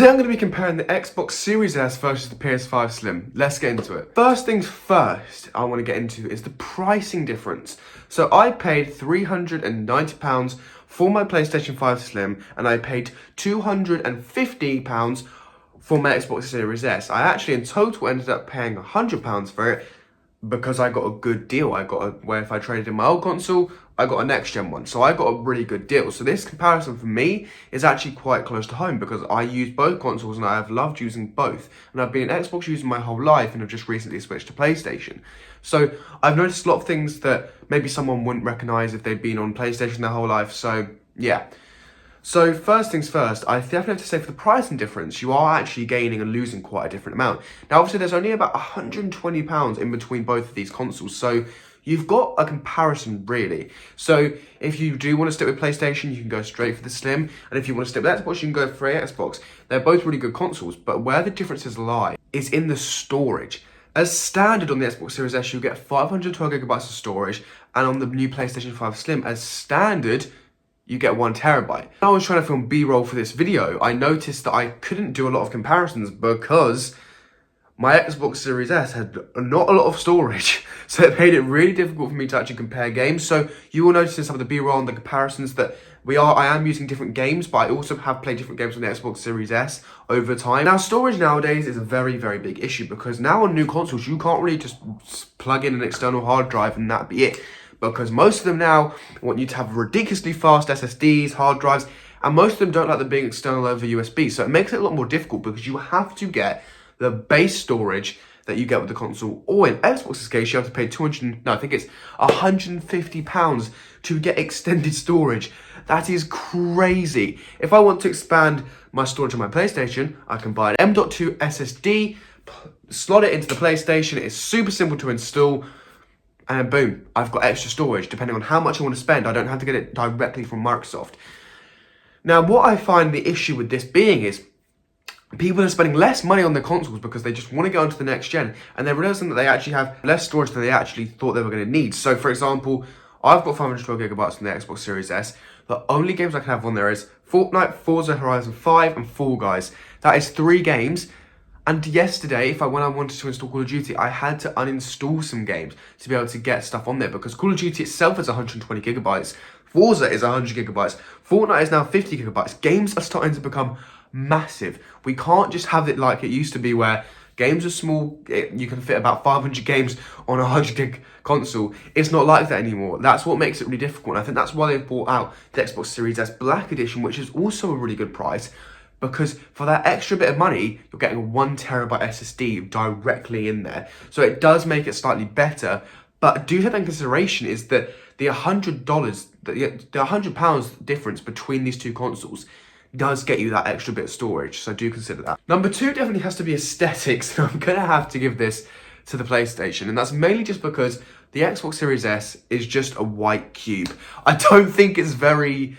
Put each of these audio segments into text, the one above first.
Today I'm going to be comparing the Xbox Series S versus the PS5 Slim. Let's get into it. First things first I want to get into is the pricing difference. So I paid £390 for my PlayStation 5 Slim and I paid £250 for my Xbox Series S. I actually in total ended up paying £100 for it because I got a good deal. Where if I traded in my old console, I got a next gen one. So I got a really good deal. So this comparison for me is actually quite close to home because I use both consoles and I have loved using both. And I've been an Xbox user my whole life and have just recently switched to PlayStation. So I've noticed a lot of things that maybe someone wouldn't recognize if they'd been on PlayStation their whole life. So yeah. So first things first, I definitely have to say for the pricing difference, you are actually gaining and losing quite a different amount. Now obviously there's only about £120 in between both of these consoles, so you've got a comparison really. So if you do want to stick with PlayStation, you can go straight for the Slim, and if you want to stick with Xbox, you can go for Xbox. They're both really good consoles, but where the differences lie is in the storage. As standard on the Xbox Series S, you get 512GB of storage, and on the new PlayStation 5 Slim, as standard, you get 1TB. When I was trying to film B-roll for this video, I noticed that I couldn't do a lot of comparisons because my Xbox Series S had not a lot of storage, so it made it really difficult for me to actually compare games. So you will notice in some of the B-roll and the comparisons that I am using different games, but I also have played different games on the Xbox Series S over time. Now, storage nowadays is a very, very big issue because now on new consoles, you can't really just plug in an external hard drive and that be it. Because most of them now want you to have ridiculously fast SSDs, hard drives, and most of them don't like them being external over USB. So it makes it a lot more difficult because you have to get the base storage that you get with the console. Or in Xbox's case, you have to pay £150 to get extended storage. That is crazy. If I want to expand my storage on my PlayStation, I can buy an M.2 SSD, slot it into the PlayStation. It's super simple to install. And boom, I've got extra storage. Depending on how much I want to spend, I don't have to get it directly from Microsoft. Now, what I find the issue with this being is people are spending less money on their consoles because they just want to go on to the next gen, and they're realizing that they actually have less storage than they actually thought they were going to need. So, for example, I've got 512GB on the Xbox Series S. The only games I can have on there is Fortnite, Forza Horizon 5, and Fall Guys. That is 3 games. And yesterday, when I wanted to install Call of Duty, I had to uninstall some games to be able to get stuff on there because Call of Duty itself is 120GB. Forza is 100GB. Fortnite is now 50GB. Games are starting to become massive. We can't just have it like it used to be where games are small. You can fit about 500 games on a 100GB console. It's not like that anymore. That's what makes it really difficult. And I think that's why they've brought out the Xbox Series S Black Edition, which is also a really good price. Because for that extra bit of money, you're getting a 1TB SSD directly in there. So it does make it slightly better. But do take that in consideration is that the $100, the £100 difference between these two consoles does get you that extra bit of storage. So do consider that. Number 2 definitely has to be aesthetics. So I'm going to have to give this to the PlayStation. And that's mainly just because the Xbox Series S is just a white cube. I don't think it's very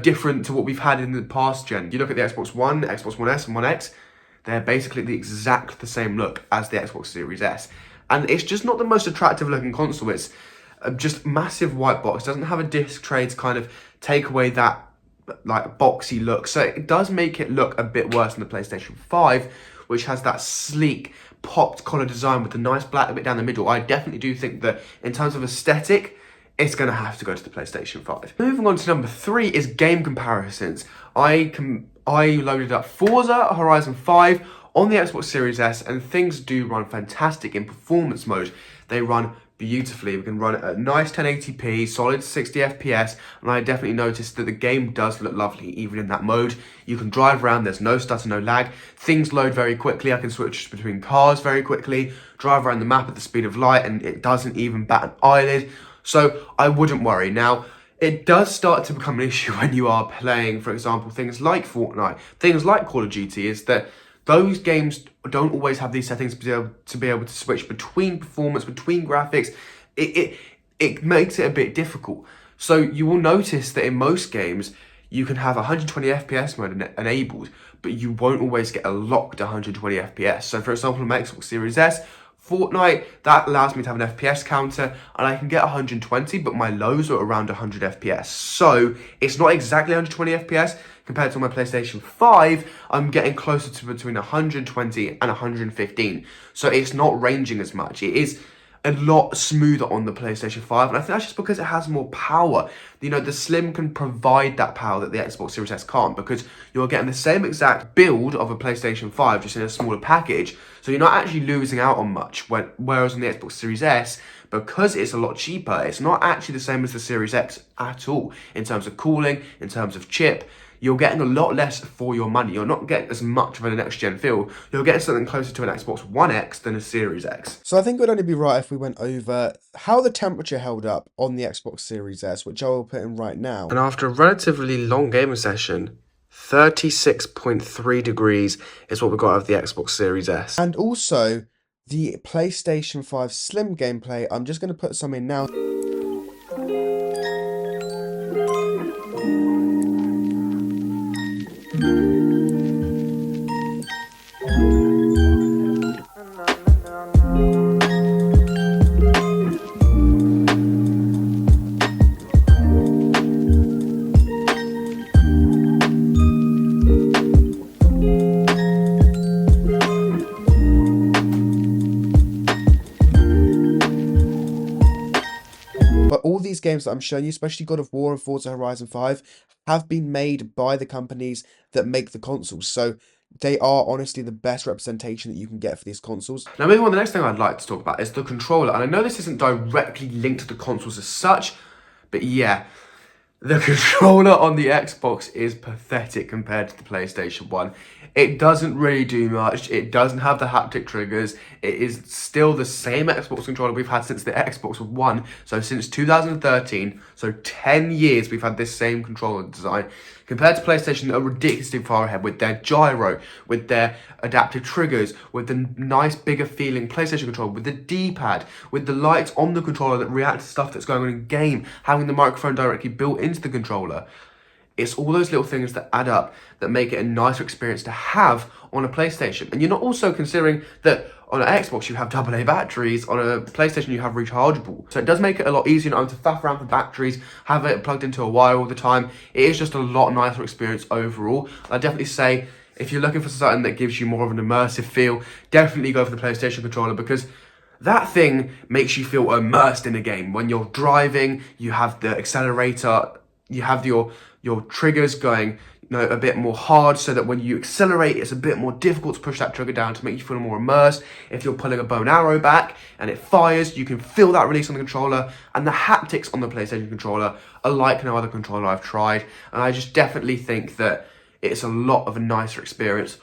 different to what we've had in the past gen. You look at the Xbox One, Xbox One S and One X, they're basically the same look as the Xbox Series S. And it's just not the most attractive looking console. It's just massive white box. It doesn't have a disc tray to kind of take away that like boxy look. So it does make it look a bit worse than the PlayStation 5, which has that sleek, popped collar design with the nice black bit down the middle. I definitely do think that in terms of aesthetic, it's going to have to go to the PlayStation 5. Moving on to number 3 is game comparisons. I loaded up Forza Horizon 5 on the Xbox Series S, and things do run fantastic in performance mode. They run beautifully. We can run it at nice 1080p, solid 60 FPS, and I definitely noticed that the game does look lovely even in that mode. You can drive around, there's no stutter, no lag. Things load very quickly. I can switch between cars very quickly, drive around the map at the speed of light, and it doesn't even bat an eyelid. So I wouldn't worry. Now, it does start to become an issue when you are playing, for example, things like Fortnite, things like Call of Duty, is that those games don't always have these settings to be able to switch between performance, between graphics. It makes it a bit difficult. So you will notice that in most games, you can have 120 FPS mode enabled, but you won't always get a locked 120 FPS. So for example, on my Xbox Series S, Fortnite, that allows me to have an FPS counter, and I can get 120, but my lows are around 100 FPS. So it's not exactly 120 FPS compared to my PlayStation 5. I'm getting closer to between 120 and 115. So it's not ranging as much. It is a lot smoother on the PlayStation 5, and I think that's just because it has more power. You know, the Slim can provide that power that the Xbox Series S can't, because you're getting the same exact build of a PlayStation 5, just in a smaller package, so you're not actually losing out on much, whereas on the Xbox Series S, because it's a lot cheaper, it's not actually the same as the Series X at all, in terms of cooling, in terms of chip. You're getting a lot less for your money. You're not getting as much of a next-gen feel. You're getting something closer to an Xbox One X than a Series X. So I think it would only be right if we went over how the temperature held up on the Xbox Series S, which I will put in right now. And after a relatively long gaming session, 36.3 degrees is what we got out of the Xbox Series S. And also, the PlayStation 5 Slim gameplay, I'm just going to put some in now. But all these games that I'm showing you, especially God of War and Forza Horizon 5, have been made by the companies that make the consoles. So they are honestly the best representation that you can get for these consoles. Now, moving on, the next thing I'd like to talk about is the controller. And I know this isn't directly linked to the consoles as such, but yeah, the controller on the Xbox is pathetic compared to the PlayStation 1. It doesn't really do much. It doesn't have the haptic triggers. It is still the same Xbox controller we've had since the Xbox One. So since 2013, so 10 years we've had this same controller design. Compared to PlayStation, that are ridiculously far ahead with their gyro, with their adaptive triggers, with the nice bigger feeling PlayStation controller, with the D-pad, with the lights on the controller that react to stuff that's going on in game, having the microphone directly built into the controller. It's all those little things that add up that make it a nicer experience to have on a PlayStation. And you're not also considering that on an Xbox you have AA batteries, on a PlayStation you have rechargeable. So it does make it a lot easier not to faff around for batteries, have it plugged into a wire all the time. It is just a lot nicer experience overall. I'd definitely say if you're looking for something that gives you more of an immersive feel, definitely go for the PlayStation controller, because that thing makes you feel immersed in a game. When you're driving, you have the accelerator, you have your triggers going, a bit more hard, so that when you accelerate, it's a bit more difficult to push that trigger down to make you feel more immersed. If you're pulling a bow and arrow back and it fires, you can feel that release on the controller, and the haptics on the PlayStation controller are like no other controller I've tried, and I just definitely think that it's a lot of a nicer experience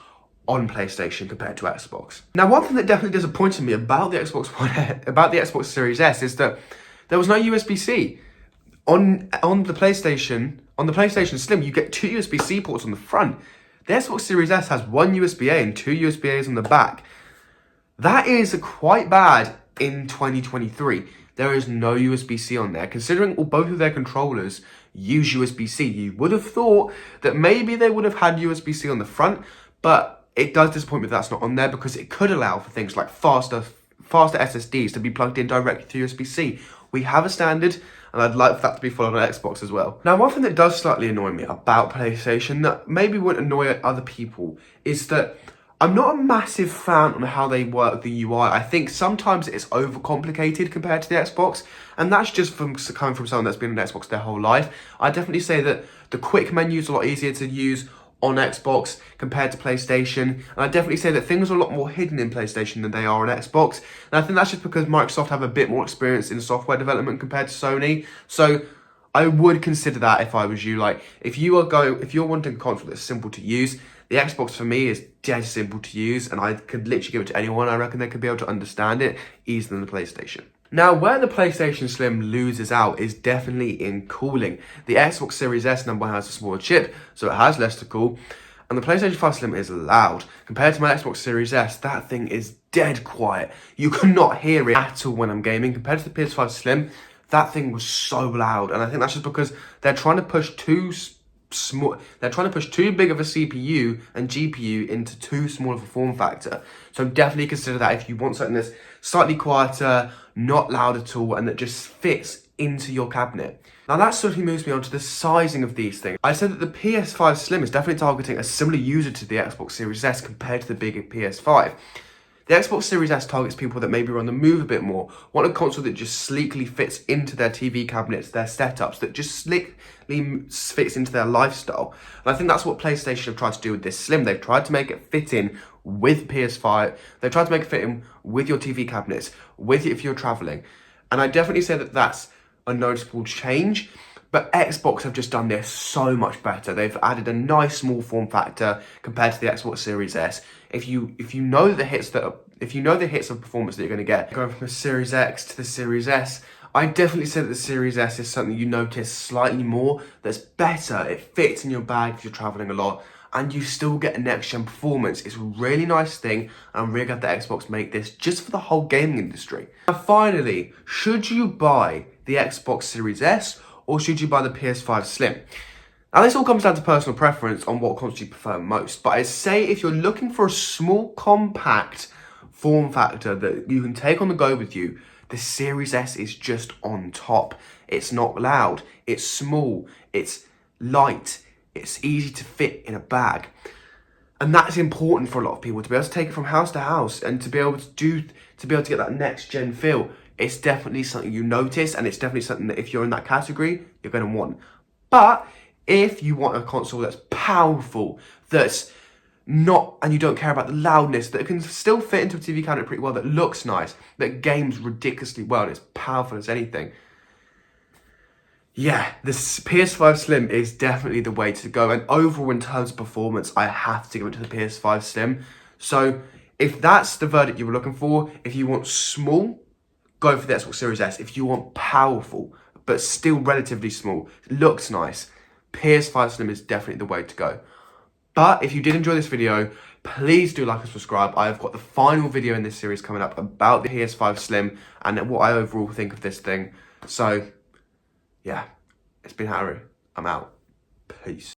on PlayStation compared to Xbox. Now, one thing that definitely disappointed me about the Xbox One, about the Xbox Series S, is that there was no USB-C. On the PlayStation Slim, you get two USB-C ports on the front. The Xbox Series S has one USB-A and two USB-As on the back. That is quite bad in 2023. There is no USB-C on there. Considering both of their controllers use USB-C, you would have thought that maybe they would have had USB-C on the front, but it does disappoint me that that's not on there, because it could allow for things like faster SSDs to be plugged in directly to USB-C. We have a standard, and I'd like that to be followed on Xbox as well. Now, one thing that does slightly annoy me about PlayStation, that maybe wouldn't annoy other people, is that I'm not a massive fan on how they work the UI. I think sometimes it's overcomplicated compared to the Xbox, and that's just from coming from someone that's been on Xbox their whole life. I definitely say that the quick menu is a lot easier to use on Xbox compared to PlayStation, and I definitely say that things are a lot more hidden in PlayStation than they are on Xbox, and I think that's just because Microsoft have a bit more experience in software development compared to Sony. So I would consider that if I was you. Like, if you're wanting a console that's simple to use, the Xbox for me is dead simple to use, and I could literally give it to anyone. I reckon they could be able to understand it easier than the PlayStation. Now, where the PlayStation Slim loses out is definitely in cooling. The Xbox Series S number has a smaller chip, so it has less to cool, and the PlayStation 5 Slim is loud. Compared to my Xbox Series S, that thing is dead quiet. You cannot hear it at all when I'm gaming. Compared to the PS5 Slim, that thing was so loud, and I think that's just because they're trying to push two small. They're trying to push too big of a CPU and GPU into too small of a form factor. So definitely consider that if you want something that's slightly quieter, not loud at all, and that just fits into your cabinet. Now that sort of moves me on to the sizing of these things. I said that the PS5 Slim is definitely targeting a similar user to the Xbox Series S compared to the big PS5. The Xbox Series S targets people that maybe are on the move a bit more, want a console that just sleekly fits into their TV cabinets, their setups, that just sleekly fits into their lifestyle. And I think that's what PlayStation have tried to do with this Slim. They've tried to make it fit in with PS5. They've tried to make it fit in with your TV cabinets, with if you're traveling. And I definitely say that that's a noticeable change. But Xbox have just done this so much better. They've added a nice small form factor compared to the Xbox Series S. If you know the hits of performance that you're going to get, going from the Series X to the Series S, I definitely say that the Series S is something you notice slightly more. That's better. It fits in your bag if you're traveling a lot, and you still get a next-gen performance. It's a really nice thing, and I'm really glad that Xbox make this just for the whole gaming industry. Now finally, should you buy the Xbox Series S or should you buy the PS5 Slim? Now this all comes down to personal preference on what console you prefer most, but I say if you're looking for a small, compact form factor that you can take on the go with you, the Series S is just on top. It's not loud, it's small, it's light, it's easy to fit in a bag. And that's important for a lot of people, to be able to take it from house to house and to be able to get that next gen feel. It's definitely something you notice, and it's definitely something that if you're in that category, you're going to want. But if you want a console that's powerful, that's not, and you don't care about the loudness, that can still fit into a TV cabinet pretty well, that looks nice, that games ridiculously well, and it's powerful as anything, yeah, this PS5 Slim is definitely the way to go. And overall, in terms of performance, I have to give it to the PS5 Slim. So if that's the verdict you were looking for, if you want small, go for the Xbox Series S. If you want powerful, but still relatively small, looks nice, PS5 Slim is definitely the way to go. But if you did enjoy this video, please do like and subscribe. I've got the final video in this series coming up about the PS5 Slim and what I overall think of this thing. So, yeah, it's been Harry. I'm out. Peace.